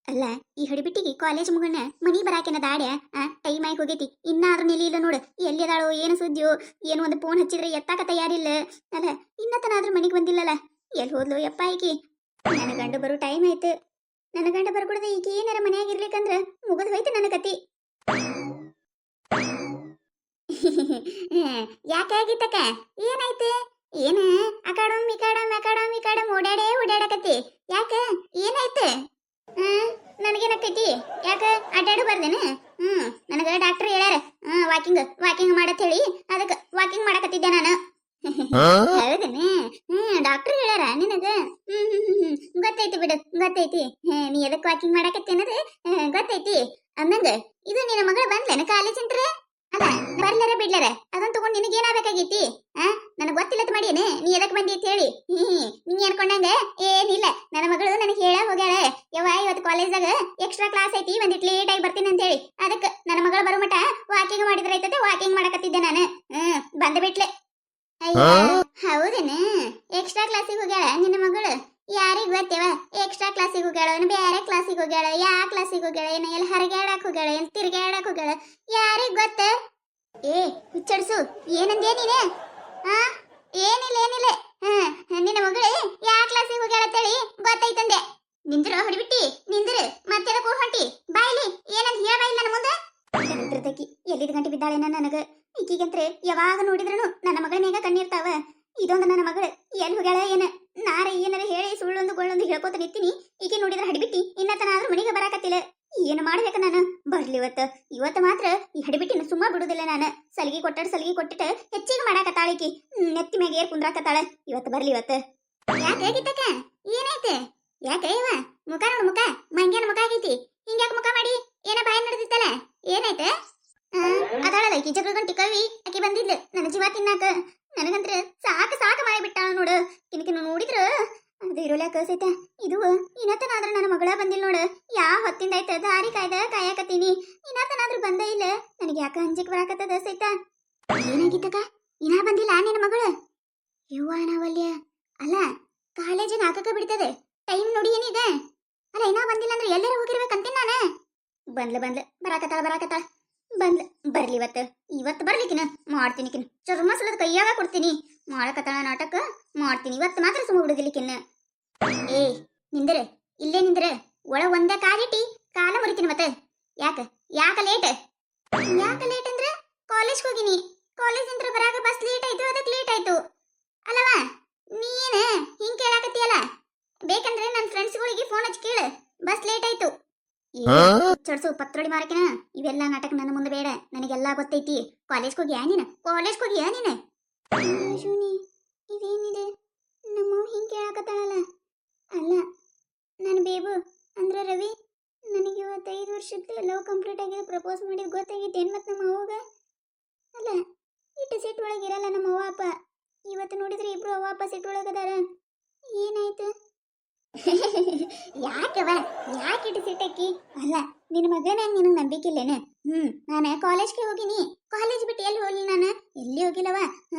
ಅಲ್ಲ ಈ ಹಡಿಬಿಟ್ಟಿಗೆ ಕಾಲೇಜ್ ಮುಗಣ್ಣ ಮನಿ ಬರಾಕೆನ ದಾಡ್ಯ ಟೈಮ್ ಆಗಿ ಹೋಗೈತಿ ಇನ್ನಾದ್ರೂ ನೆಲಿ ಇಲ್ಲ ನೋಡು ಎಲ್ಲಿ ಅದಾಳೋ ಏನು ಸುದ್ದಿಯೋ ಏನು ಒಂದು ಫೋನ್ ಹಚ್ಚಿದ್ರೆ ಎತ್ತಾಕ ತಯಾರಿಲ್ಲ ಅಲ್ಲ ಇನ್ನತನಾದ್ರೂ ಮನಿಗೆ ಬಂದಿಲ್ಲಲ್ಲ ಎಲ್ಲಿ ಹೋದ್ಲು ಯಪ್ಪ ಈಕಿ ನನ್ನ ಗಂಡ ಬರೋ ಟೈಮ್ ಆಯ್ತು ನನ್ನ ಗಂಡ ಬರ್ಕೊಡದೆ ಈಕಿ ಏನಾರ ಮನ್ಯಾಗ ಇರ್ಲಿಕ್ಕಂದ್ರ ಮುಗದ್ ಹೋಯ್ತು ನನ್ನ ಕತಿ ಯಾಕೆ ಆಗಿತ್ತಕ್ಕ ಏನಾಯ್ತು ಏನ ಅಕಾಡಮ್ ಓಡಾಡಕತ್ತಿ ಯಾಕೆ ಏನಾಯ್ತು ನನಗೇನಕ್ಕೈತಿ ಯಾಕ ಅಡ್ಡಾಡು ಬರ್ದೇನೆ ನನಗ ಡಾಕ್ಟರ್ ಹೇಳ್ಯಾರ ವಾಕಿಂಗ್ ಮಾಡತ್ ಹೇಳಿ ಅದಕ್ಕೆ ವಾಕಿಂಗ್ ಮಾಡಕತ್ತಿದ್ದೆ ನಾನು ಹೌದೇನೆ ಡಾಕ್ಟರ್ ಹೇಳ್ಯಾರ ನಿನಗ ಗೊತ್ತೈತಿ ಬಿಡು ಗೊತ್ತೈತಿ ನೀ ಎದಕ್ ವಾಕಿಂಗ್ ಮಾಡಕತ್ತಿ ಅನ್ನೋದು ಗೊತ್ತೈತಿ ಅಂದಂಗ ಇದು ನಿನ್ನ ಮಗಳು ಬಂದ್ಲೇನ ಕಾಲೇಜ್ ಇಂಟ್ರ ಅಲ್ಲ ಬರ್ಲಾರ ಬಿಡ್ಲಾರ ಅದನ್ನ ತಗೊಂಡ್ ನಿನಗೆ ಏನಾಗಬೇಕಾಗೈತಿ ನನಗ್ ಗೊತ್ತಿಲ್ಲತ್ ಮಾಡೀನಿ ನೀ ಎದಕ್ ಬಂದಿ ಅಂತ ಹೇಳಿ ನೀ ಅನ್ಕೊಂಡಂಗ ಏನಿಲ್ಲ ನನ್ನ ಮಗಳು ನನಗೆ ಹೇಳ ಹೋಗ್ಯಾಳ ಯವ್ವ ಇವತ್ತು ಕಾಲೇಜ್ದಾಗ ಎಕ್ಸ್ಟ್ರಾ ಕ್ಲಾಸ್ ಐತಿ ಒಂದಿಟ್ ಲೇಟ್ ಆಗಿ ಬರ್ತೀನಿ ಅಂತ ಹೇಳಿ ಅದಕ್ಕೆ ನನ್ನ ಮಗಳು ಬರೋ ಮಟ ವಾಕಿಂಗ್ ಮಾಡಿದ್ರ ಐತತೆ ವಾಕಿಂಗ್ ಮಾಡಕತ್ತಿದ್ದೆ ನಾನು ಬಂದ ಬಿಟ್ಲೆ ಅಯ್ಯೋ ಹೌದೇನ ಎಕ್ಸ್ಟ್ರಾ ಕ್ಲಾಸಿಗೆ ಹೋಗ್ಯಾಳ ನಿನ್ನ ಮಗಳು ಯಾರಿಗ್ ಗೊತ್ತೇವ ಎಕ್ಸ್ಟ್ರಾ ಕ್ಲಾಸಿಗೆ ಹೋಗ್ಯಾಳ ಏನು ಬೇರೆ ಕ್ಲಾಸಿಗೆ ಹೋಗ್ಯಾಳ ಯಾವ ಕ್ಲಾಸಿಗೆ ಹೋಗ್ಯಾಳ ಏನ ಎಲ್ಲಿ ಹರಗಾಡಕ್ ಹೋಗ್ಯಾಳ ಏನ್ ತಿರ್ಗಾಡಕ್ ಹೋಗ್ಯಾಳ ಯಾರಿಗ್ ಗೊತ್ತ ಹುಚ್ಚಡ್ಸು ಏನಂದೇ ನೀನೆ ಏನಿಲ್ಲ ನಿನ್ನ ಮಗಳು ಯಾವ ಕ್ಲಾಸಿಗೆ ಹೋಗ್ಯಾಳ ಅಂತೇಳಿ ಗೊತ್ತೈತಂದೆ ನಿಂದ್ರು ಹೊಡಿಬಿಟ್ಟಿ ನಿಂದ್ರು ಮತ್ತೆ ಹೊಂಟಿ ಬಾಯ್ಲಿ ಏನಂತ ಹೇಳ್ಬಾಯಿಲ್ಲ ನನ್ನ ಮುಂದೆ ಎಲ್ಲಿದ್ ಗಂಟೆ ಬಿದ್ದಾಳೇನ ನನಗ ಈಕಿಗಂತ್ರೆ ಯಾವಾಗ ನೋಡಿದ್ರನು ನನ್ನ ಮಗಳ ಮೇಗ ಕಣ್ಣಿರ್ತಾವ ಇದೊಂದು ನನ್ನ ಮಗಳು ಎಲ್ಲಿ ಹೋಗ್ಯಾಳ ಏನ ನಾರ ಏನಾರ ಹೇಳಿ ಸುಳ್ಳೊಂದು ಗೊಳ್ಳೊಂದು ಹೇಳ್ಕೊತ ನಿಂತೀನಿ ಈಕೆ ನೋಡಿದ್ರೆ ಹಡಿಬಿಟ್ಟಿ ಇನ್ನತನಾದ್ರೂ ಮನೆಗೆ ಬರಾಕತ್ತಿಲ್ಲ ಏನು ಮಾಡ್ಬೇಕ ನಾನು ಬರ್ಲಿ ಇವತ್ತು ಮಾತ್ರ ಈ ಹಡಿಬಿಟ್ಟಿನ ಸುಮ್ಮ ಬಿಡುದಿಲ್ಲ ನಾನು ಸಲಿಗೆ ಕೊಟ್ಟಿട്ട് ಹೆಚ್ಚಿಗೆ ಮಾಡಾಕತ್ತಾಳಿಕಿ ನೆತ್ತಿ ಮ್ಯಾಗ ಏರ್ ಕುಂದ್ರಾಕತ್ತಾಳ ಇವತ್ತು ಬರ್ಲಿ ಯಾಕೆ ಆಗಿತ್ತಕ್ಕ ಏನಾಯ್ತೆ ಯಾಕೆ ಇವ ಮುಖ ನೋಡು ಮುಖ ಮಂಗ್ಯಾನ ಮುಖ ಆಗೈತಿ ಹಿಂಗ್ಯಾಕ ಮುಖ ಮಾಡಿ ಏನ ಬಾಯಿ ನಡೆದಿತ್ತಲ್ಲ ಏನಾಯ್ತೆ ಅದಾಳಲ್ಲ ಈಕಿ ಜಗಳಗಂಟಿ ಕವಿ ಆಕಿ ಬಂದಿದ್ಲು ನನ್ನ ಜೀವ ತಿನ್ನಾಕ ನನಗಂತ್ರ ಸಾಕು ಮಾಡಿಬಿಟ್ಟಾಳ ನೋಡು ಕಿನಕಿನ ನೋಡಿದ್ರ ಅದು ಇರೋಲ್ಯಾಕ ಸೈತ ಇದು ಇನ್ನತನಾದ್ರೂ ನನ್ನ ಮಗಳ ಬಂದಿಲ್ಲ ನೋಡು ಯಾವ ಹೊತ್ತಿಂದ ಆಯ್ತ ದಾರಿ ಕಾಯಕತ್ತೀನಿ ಇನ್ನತನಾದ್ರೂ ಬಂದ ಇಲ್ಲ ನನಗೆ ಯಾಕ ಅಂಜಿಕ್ ಬರಾಕತ್ತದ ಸೈತ ಏನಾಗಿತ್ತಕ ಇನ್ನ ಬಂದಿಲ್ಲ ನಿನ್ನ ಮಗಳು ಯುವ ನಾವಲ್ಯ ಅಲ್ಲ ಕಾಲೇಜಿನ ಹಾಕಕ ಬಿಡ್ತದೆ ಟೈಮ್ ನೋಡಿ ಏನಿದೆ ಅಲ್ಲ ಇನ್ನ ಬಂದಿಲ್ಲ ಅಂದ್ರೆ ಎಲ್ಲರೂ ಹೋಗಿರ್ಬೇಕಂತೀನಿ ನಾನು ಬಂದ್ಲ ಬರಾಕತ್ತಾಳ ಬರ್ಲಿ ಇವತ್ತು ಬರ್ಲಿಕ್ಕಿನ ಮಾಡ್ತೀನಿ ಚರ್ಮಸಲದ ಕೈಯಾಗ ಕೊಡ್ತೀನಿ ಮಾಡಕತ್ತಾಳ ನಾಟಕ ಮಾಡ್ತೀನಿ ಇವತ್ತು ಮಾತ್ರ ಸುಮ್ಮ ಬಿಡುದಿಲ್ಲಿಕ್ಕಿನ್ನ ಇಲ್ಲೇ ನಿಂದ್ರೆ ಒಳ ಒಂದೇ ಕಾಲಿಟ್ಟಿ ಕಾಲ ಮುರಿತೀನಿ ಮತ್ತೆ ಯಾಕ ಲೇಟ್ ಅಂದ್ರೆ ಕಾಲೇಜ್ ಹೋಗಿನಿ ಕಾಲೇಜ್ ಅಂತ ಬರಾಗ ಬಸ್ ಲೇಟ್ ಆಯ್ತು ಅದಕ್ಕೆ ಲೇಟ್ ಆಯ್ತು ಅಲ್ಲವಾ ನೀನ ಹಿಂಗ್ ಕೇಳಾಕತ್ತೀಯಲ್ಲ ಬೇಕಂದ್ರೆ ನನ್ನ ಫ್ರೆಂಡ್ಸ್ಗಳಿಗೆ ಫೋನ್ ಹಚ್ಚಿ ಕೇಳು ಬಸ್ ಲೇಟ್ ಆಯ್ತು ಚಡ್ಸು ಪತ್ರೊಡಿ ಮಾರಕಿನ ಇವೆಲ್ಲ ನಾಟಕ ನನ್ನ ಮುಂದೆ ಬೇಡ ನನಗೆಲ್ಲಾ ಗೊತ್ತೈತಿ ಕಾಲೇಜ್ ಹೋಗಿಯಾ ನೀನು ಇದೇನಿದೆ ನಮ್ಮ ಹಿಂಗೆ ಕೇಳಾಕತ್ತಾಳಲ್ಲ ಅಲ್ಲ ನನ್ನ ಬೇಬು ಅಂದ್ರೆ ರವಿ ನನಗೆ ಇವತ್ತು 5 ವರ್ಷದ ಲವ್ ಕಂಪ್ಲೀಟ್ ಆಗಿದೆ ಪ್ರಪೋಸ್ ಮಾಡಿದ್ ಗೊತ್ತಾಗಿತ್ತು ಏನ್ ಮತ್ತೆ ನಮ್ಮ ಅವ್ವಗ ಅಲ್ಲ ಇಟ್ಟು ಸಿಟ್ಟು ಒಳಗಿರಲ್ಲ ನಮ್ಮ ಅವ್ವ ಅಪ್ಪ ಇವತ್ತು ನೋಡಿದ್ರೆ ಇಬ್ರು ಅವ್ವ ಅಪ್ಪ ಸಿಟ್ಟು ಒಳಗದಾರ ಏನಾಯ್ತು ಯಾಕೆ ಇಟ್ಟು ಸಿಟ್ಟಕ್ಕಿ ಅಲ್ಲ ನಿನ್ನ ಮಗನ ನಿನಗೆ ನಂಬಿಕೆ ಇಲ್ಲೇನೆ ನಾನು ಕಾಲೇಜ್ಗೆ ಹೋಗಿನಿ ಕಾಲೇಜ್ ಬಿಟ್ಟು ಎಲ್ಲಿ ಹೋಗ್ಲಿ ನಾನು ಎಲ್ಲಿ ಹೋಗಿಲ್ಲವ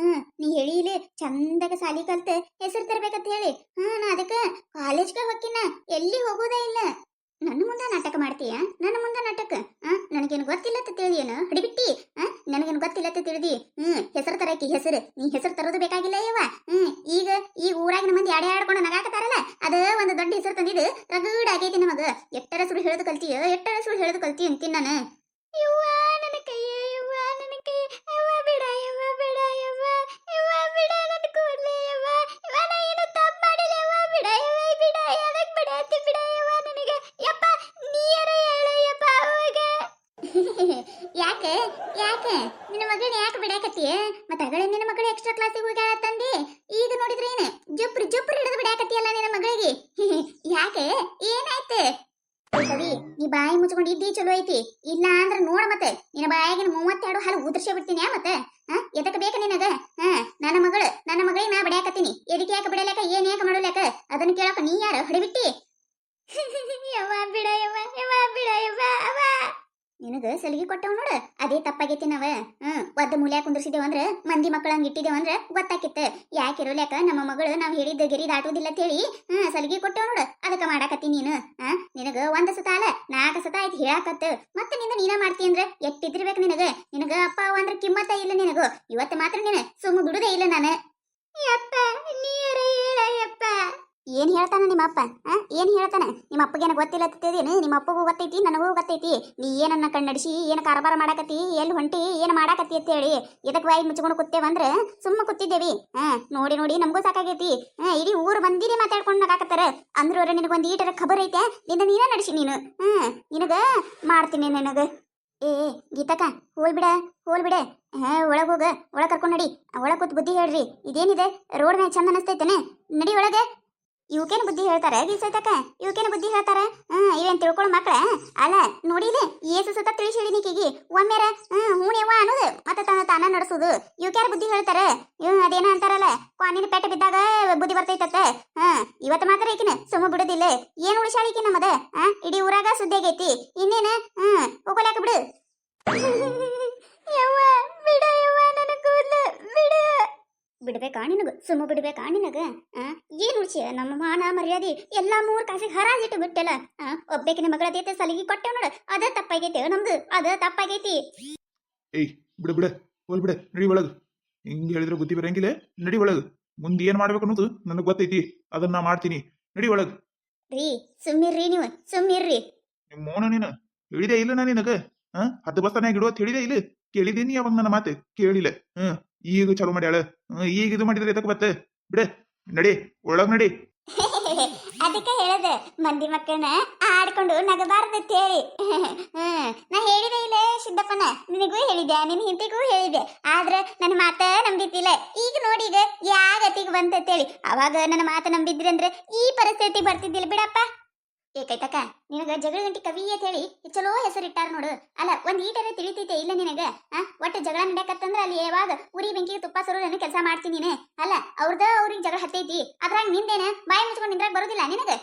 ನೀ ಹೇಳಿಲಿ ಚಂದಾಗ ಸಾಲಿ ಕಲ್ತೆ ಹೆಸರು ತರ್ಬೇಕಂತ ಹೇಳಿ ನಾ ಅದಕ್ಕೆ ಕಾಲೇಜ್ಗೆ ಹೋಗಿನ ಎಲ್ಲಿ ಹೋಗೋದೇ ಇಲ್ಲ ನನ್ನ ಮುಂದೆ ನಾಟಕ ಮಾಡ್ತೀಯ ನನ್ನ ಮುಂದೆ ನಾಟಕ ನನಗೇನು ಗೊತ್ತಿಲ್ಲತ್ತ ತಿಳಿದೇನು ಹಡಿಬಿಟ್ಟಿ ನನಗೇನು ಗೊತ್ತಿಲ್ಲತ್ತ ತಿಳಿದಿ ಹೆಸರು ತರಕಿ ಹೆಸರು ನೀ ಹೆಸರು ತರೋದು ಬೇಕಾಗಿಲ್ಲ ಯವ್ವ ಈಗ ಊರಾಗಿನ ಮಂದಿ ಆಡ್ಕೊಂಡು ನಗಾಕತ್ತಾರಲ್ಲ ಅದ ಒಂದು ದೊಡ್ಡ ಹೆಸರು ತಂದಿದ್ದು ರಗಡ್ ಆಗೈತಿ ನಮಗ ಎಟ್ಟರ ಸುಳ್ಳು ಹೇಳೋದು ಕಲ್ತಿ ಅಂತೀನಿ ನಾನು ಯವ್ವ ನನ್ನ ಕೈಯ ಯವ್ವ ನನ್ನ ಕೈ ಯವ್ವ ಬಿಡ ಯವ್ವ ಬಿಡ ಯವ್ವ ಯವ್ವ ಬಿಡ ನನ್ನ ಕೂಡ್ಲೆ ಯವ್ವ ಯವ್ವ ನಾ ಏನು ತಪ್ಪು ಮಾಡಿಲ್ಲ ಯವ್ವ ಬಿಡ ಯವ್ವ ಬಿಡ ಎದಕ್ ಬಿಡಾತಿ ಬಿಡ ಯವ್ವ ನನಗೆ ಯಪ್ಪ ನೀಯರ ಹೇಳು ಯಪ್ಪ ಅವಾಗ ಯಾಕೆ ನಿನ್ನ ಮಗಳನ್ನ ಯಾಕೆ ಬಿಡಾಕತ್ತೀಯ ಮತ್ತೆ ಅಗಳ ನಿನ್ನ ಮಗಳು ಎಕ್ಸ್ಟ್ರಾ ಕ್ಲಾಸಿಗೆ ಹೋಗ್ಯಾಳ ತಂದಿ ಈಗ ನೋಡಿದ್ರೆ ಏನು ಜುಪ್ರಿ ಹಿಡಿದು ಬಿಡಾಕತ್ತೀಯಲ್ಲ ನಿನ್ನ ಮಗಳಿಗೆ ಯಾಕೆ ಏನಾಯ್ತು ಕವಿ ನೀ ಬಾಯಿ ಮುಚ್ಕೊಂಡು ಇದ್ದೀ ಚಲೋ ಐತಿ ಇಲ್ಲ ಅಂದ್ರೆ ನೋಡ ಮತ್ತೆ ನಿನ್ನ ಬಾಯಾಗಿನ 32 ಹಾಲು ಉದ್ರಸೇ ಬಿಡ್ತೀನಿ ಮತ್ತೆ ಎದಕ್ಕೆ ಬೇಕು ನಿನಗ ನನ್ನ ಮಗಳಿಗೆ ನಾ ಬಿಡ್ಯಾಕತ್ತೀನಿ ಎದಕ್ಕೆ ಯಾಕೆ ಬಿಡಲಾಕ ಏನ್ ಯಾಕೆ ಮಾಡಲಾಕ ಅದನ್ನ ಕೇಳಕ ನೀ ಯಾರು ಹಡಿಬಿಟ್ಟಿ ಯವ್ವ ಬಿಡ ಯವ್ವ ಯವ್ವ ಬಿಡ ಯವ್ವ ಅವ್ವ ನೀನು ನಿನಗ ಸಲಿಗೆ ಕೊಟ್ಟವ್ ನೋಡ ಅದೇ ತಪ್ಪಾಗೈತಿ ನಾವ ಒದ್ದ ಮೂಲ್ಯಾಗ ಕುಂದ್ರಸಿದೇವ ಅಂದ್ರ ಮಂದಿ ಮಕ್ಕಳ ಹಂಗ ಇಟ್ಟಿದೇವ ಅಂದ್ರ ಗೊತ್ತಾಕಿತ್ತ ಯಾಕಿರೋಲ್ಯಾಕ ನಮ್ಮ ಮಗಳು ನಾವ್ ಹೇಳಿದ್ದ ಗೆರಿ ದಾಟುವುದಿಲ್ಲ ಅಂತೇಳಿ ಸಲಿಗೆ ಕೊಟ್ಟವ್ ನೋಡ ಅದಕ್ಕ ಮಾಡಾಕತ್ತಿ ನೀನು ನಿನಗ ಒಂದ್ ಸತ ಅಲ್ಲ 4 ಸತ ಆಯ್ತು ಹೇಳಾಕತ್ತ ಮತ್ತೆ ನಿಂದ ನೀನ ಮಾಡ್ತಿ ಅಂದ್ರ ಎಟ್ಟಿದ್ದಿರ್ಬೇಕು ನಿನಗ ಅಪ್ಪ ಅವ ಅಂದ್ರ ಕಿಮ್ಮತ್ತ ಇಲ್ಲ ನಿನಗ ಇವತ್ತು ಮಾತ್ರ ನೀನು ಸುಮ್ಮ ಬಿಡುದೇ ಇಲ್ಲ ನಾನು ಯಪ್ಪ ನೀರ ಹೇಳಯ್ಯಪ್ಪ ಏನ್ ಹೇಳ್ತಾನ ನಿಮ್ಮ ಅಪ್ಪ ಏನ್ ಹೇಳ್ತಾನ ನಿಮ್ಮ ಅಪ್ಪಗೇನ ಗೊತ್ತಿಲ್ಲ ತಿದ್ದೇನು ನಿಮ್ಮ ಅಪ್ಪಗೂ ಗೊತ್ತೈತಿ ನನಗೂ ಗೊತ್ತೈತಿ ನೀ ಏನನ್ನ ಕಣ್ಣಡಿಸಿ ಏನ್ ಕಾರಬಾರ ಮಾಡಾಕತ್ತಿ ಎಲ್ಲಿ ಹೊಂಟಿ ಏನ್ ಮಾಡಾಕತ್ತಿ ಅಂತ ಹೇಳಿ ಇದಕ್ ಬಾಯಿ ಮುಚ್ಕೊಂಡು ಕೂತೇವಂದ್ರ ಸುಮ್ಮ ಕೂತಿದ್ದೇವಿ ನೋಡಿ ನೋಡಿ ನಮಗೂ ಸಾಕಾಗೈತಿ ಇಡೀ ಊರು ಮಂದಿನೇ ಮಾತಾಡ್ಕೊಂಡು ನಗಾಕತ್ತಾರ ಅಂದ್ರ ನಿನಗೊಂದು ಈಟರ ಖಬರ್ ಐತೆ ನೀನ ನಡೆಸಿ ನೀನು ನಿನಗ ಮಾಡ್ತೀನಿ ನನಗ ಏ ಗೀತಕ್ಕ ಹೋಲ್ಬಿಡ ಒಳಗ್ ಹೋಗ ಒಳಗ್ ಕರ್ಕೊಂಡ್ ನಡಿ ಒಳಗ್ ಕೂತ್ ಬುದ್ಧಿ ಹೇಳ್ರಿ ಇದೇನಿದೆ ರೋಡ್ ಮ್ಯಾಗ ಚಂದ ಅನಸ್ತೈತೇನೆ ನಡಿ ಒಳಗೆ ಇವಕೇನು ಬುದ್ಧಿ ಹೇಳ್ತಾರೆ ಗೀಸೈತಕ್ಕ ಇವಕೇನು ಬುದ್ಧಿ ಹೇಳ್ತಾರ ಇವೇನ್ ತಿಳ್ಕೊಳ್ಳೋ ಮಕ್ಳ ಅಲ್ಲ ನೋಡಿಲಿ ಏಸು ಸತ ತಿಳಿಸಿ ಹೇಳಿನಿಕಿಗಿ ಒಮ್ಮೆರ ಹೂಣೆವ್ವ ಅನ್ನೋದು ಮತ್ತೆ ತಾನ ನಡೆಸೋದು ಇವಕ್ಯಾರ ಬುದ್ಧಿ ಹೇಳ್ತಾರ ಅದೇನ ಅಂತಾರಲ್ಲ ಕ್ವಾನಿನ ಪೆಟ್ಟ ಬಿದ್ದಾಗ ಬುದ್ಧಿ ಬರ್ತೈತತ್ತ ಇವತ್ತು ಮಾತ್ರ ಈಕಿನ ಸುಮ್ಮ ಬಿಡುದಿಲ್ಲ ಏನ್ ಉಳಿಸಾಳಿಕಿ ನಮ್ಮದ ಇಡೀ ಊರಾಗ ಸುದ್ದಿ ಆಗೈತಿ ಇನ್ನೇನ ಹೋಗೋಲಾಕ ಬಿಡು ಯವ್ವ ಬಿಡ ಯವ್ವ ನನ್ನ ಕೂದಲು ಬಿಡ ಬಿಡ್ಬೇಕಾ ನಿನಗ ಸುಮ್ಮ ಬಿಡ್ಬೇಕಾ ನಿನಗ ಏನ್ ಉಳ್ಸಿ ನಮ್ಮ ಮಾನ ಮರ್ಯಾದೆ ಎಲ್ಲಾ 3 ಕಾಸಿಗೆ ಹರಾಜಿಟ್ಟು ಬಿಟ್ಟಲ್ಲ ಒಬ್ಬೇಕಿನ ಮಗಳ ದೇತ ಸಲಿಗೆ ಕೊಟ್ಟೆವ್ ನೋಡ ಅದ ತಪ್ಪಾಗೈತಿ ನಮ್ದು ಅದ ತಪ್ಪಾಗೈತಿ ಏಯ್ ಬಿಡ ಹೋಲ್ ಬಿಡ ನಡಿ ಒಳಗ್ ಹಿಂಗ್ ಹೇಳಿದ್ರೆ ಬುದ್ಧಿ ಬರಂಗಿಲ್ಲ ನಡಿ ಒಳಗ್ ಮುಂದೆ ಏನ್ ಮಾಡ್ಬೇಕು ಅನ್ನೋದು ನನಗ್ ಗೊತ್ತೈತಿ ಅದನ್ನ ನಾ ಮಾಡ್ತೀನಿ ನಡಿ ಒಳಗ್ ರೀ ಸುಮ್ಮಿರ್ರಿ ನೀವು ಸುಮ್ಮಿರ್ರಿ ನಿಮ್ ಮೋನ ನೀನು ಹೇಳಿದೆ ಇಲ್ಲ ನಾ ನಿನಗ 10 ಬಸ್ತಾನ್ಯಾಗ ಇಡುವ ಹೇಳಿದೆ ಇಲ್ಲ ಕೇಳಿದೀನಿ ಅವಾಗ ನನ್ನ ಮಾತು ಕೇಳಿಲ್ಲ ಈಗ ಚಾಲು ಮಾಡ್ಯಾಳ ಈಗ ಇದು ಮಾಡಿದ್ರೆ ಎದಕ್ ಬತ್ತ ಬಿಡ ನಡಿ ಒಳಗ್ ನಡಿ ಅದಕ್ಕೆ ಹೇಳದ ಮಂದಿ ಮಕ್ಕಳನ್ನ ಆಡ್ಕೊಂಡು ನಗಬಾರ್ದು ಹೇಳಿ ನಾ ಹೇಳಿದೆ ಇಲ್ಲ ಸಿದ್ದಪ್ಪನ ನಿನಗೂ ಹೇಳಿದೆ ನಿನ್ ಹಿಂತಿಗೂ ಹೇಳಿದೆ ಆದ್ರೆ ನನ್ನ ಮಾತ ನಂಬಿದ್ದಿಲ್ಲ ಈಗ ನೋಡಿ ಈಗ ಯಾವ ಗತಿಗೆ ಬಂತೇಳಿ ಅವಾಗ ನನ್ನ ಮಾತ ನಂಬಿದ್ರಿ ಅಂದ್ರೆ ಈ ಪರಿಸ್ಥಿತಿ ಬರ್ತಿದ್ದಿಲ್ಲ ಬಿಡಪ್ಪ ಏಕೈತಕ್ಕ ನಿನಗ ಜಗಳ ಗಂಟಿ ಕವಿ ಅಂತ ಹೇಳಿ ಚಲೋ ಹೆಸರಿಟ್ಟಾರ ನೋಡು ಅಲ್ಲ ಒಂದ್ ಈಟರ ತಿಳಿತೈತೆ ಇಲ್ಲ ನಿನಗ ಒಟ್ಟು ಜಗಳ ನಡ್ಯಾಕತ್ತಂದ್ರ ಅಲ್ಲಿ ಯಾವಾಗ ಉರಿ ಬೆಂಕಿಗೆ ತುಪ್ಪ ಸುರುಳನ್ನು ಕೆಲಸ ಮಾಡ್ತೀನಿ ನೀನು ಅಲ್ಲ ಅವ್ರಿಗೆ ಜಗಳ ಹತ್ತೈತಿ ಅದ್ರಾಗ ನಿಂದೇನ ಬಾಯಿ ಮುಚ್ಕೊಂಡು ನಿಂದ್ರಾಗ ಬರೋದಿಲ್ಲ ನಿನಗ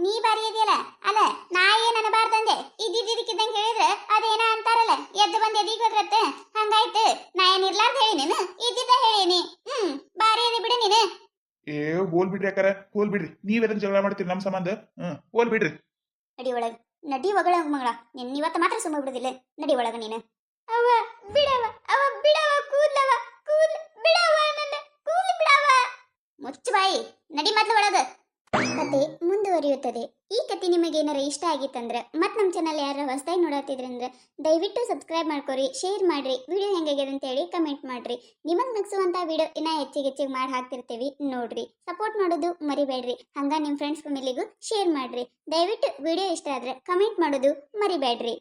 ನೀ ಬಾರಿ ಇದೆಯಲ್ಲ ಅಲ್ಲ ನಾ ಏನ್ ಅನ್ನಬಾರ್ದಂದೆ ಇದ್ದಿದ್ದಕ್ಕಿದ್ದಂಗೆ ಹೇಳಿದ್ರೆ ಅದೇನ ಅಂತಾರಲ್ಲ ಎದ್ದು ಬಂದ್ ಎದಿಗೆ ಹೋದ್ರತ್ತ ಹಂಗಾಯ್ತು ನಾ ಏನ್ ಇರ್ಲಾರ್ದ ಹೇಳಿ ನೀನು ಇದ್ದಿದ್ದ ಹೇಳೀನಿ ಬಾರಿ ಅದೇ ಬಿಡು ನೀನು ಏ ಹೋಲ್ ಬಿಡ್ರಿ ಯಾಕಾರ ಹೋಲ್ ಬಿಡ್ರಿ ನೀವ್ ಎದಕ್ ಜಗಳ ಮಾಡ್ತೀರಿ ನಮ್ ಸಂಬಂಧ ಹೋಲ್ ಬಿಡ್ರಿ ನಡಿ ಒಳಗ ನಡಿ ಒಗಳ ಮಗಳ ನಿನ್ ಇವತ್ತು ಮಾತ್ರ ಸುಮ್ಮ ಬಿಡುದಿಲ್ಲ ನಡಿ ಒಳಗ ನೀನು ಅವ ಬಿಡವ ಕೂದ್ಲವ ಬಿಡವ ನನ್ನ ಕೂದಲು ಬಿಡವ ಮುಚ್ಚು ಬಾಯಿ ನಡಿ ಮೊದ್ಲು ಒಳಗ ಕತೆ ಮುಂದುವರಿಯುತ್ತದೆ ಈ ಕತೆ ನಿಮಗೆ ಏನಾರ ಇಷ್ಟ ಆಗಿತ್ತಂದ್ರೆ ಮತ್ತೆ ನಮ್ಮ ಚಾನಲ್ ಯಾರು ಹೊಸದಾಗಿ ನೋಡತ್ತಿದ್ರಂದ್ರೆ ದಯವಿಟ್ಟು ಸಬ್ಸ್ಕ್ರೈಬ್ ಮಾಡ್ಕೊರಿ ಶೇರ್ ಮಾಡ್ರಿ ವಿಡಿಯೋ ಹೆಂಗಾಗ್ಯದ ಅಂತ ಹೇಳಿ ಕಮೆಂಟ್ ಮಾಡ್ರಿ ನಿಮಗೆ ನಗಿಸುವಂತ ವಿಡಿಯೋ ಇನ್ನ ಹೆಚ್ಚಿಗೆ ಮಾಡಿ ಹಾಕ್ತಿರ್ತೀವಿ ನೋಡ್ರಿ ಸಪೋರ್ಟ್ ಮಾಡೋದು ಮರಿಬೇಡ್ರಿ ಹಂಗ ನಿಮ್ಮ ಫ್ರೆಂಡ್ಸ್ ಫ್ಯಾಮಿಲಿಗೂ ಶೇರ್ ಮಾಡ್ರಿ ದಯವಿಟ್ಟು ವಿಡಿಯೋ ಇಷ್ಟ ಆದ್ರೆ ಕಮೆಂಟ್ ಮಾಡೋದು ಮರಿಬೇಡ್ರಿ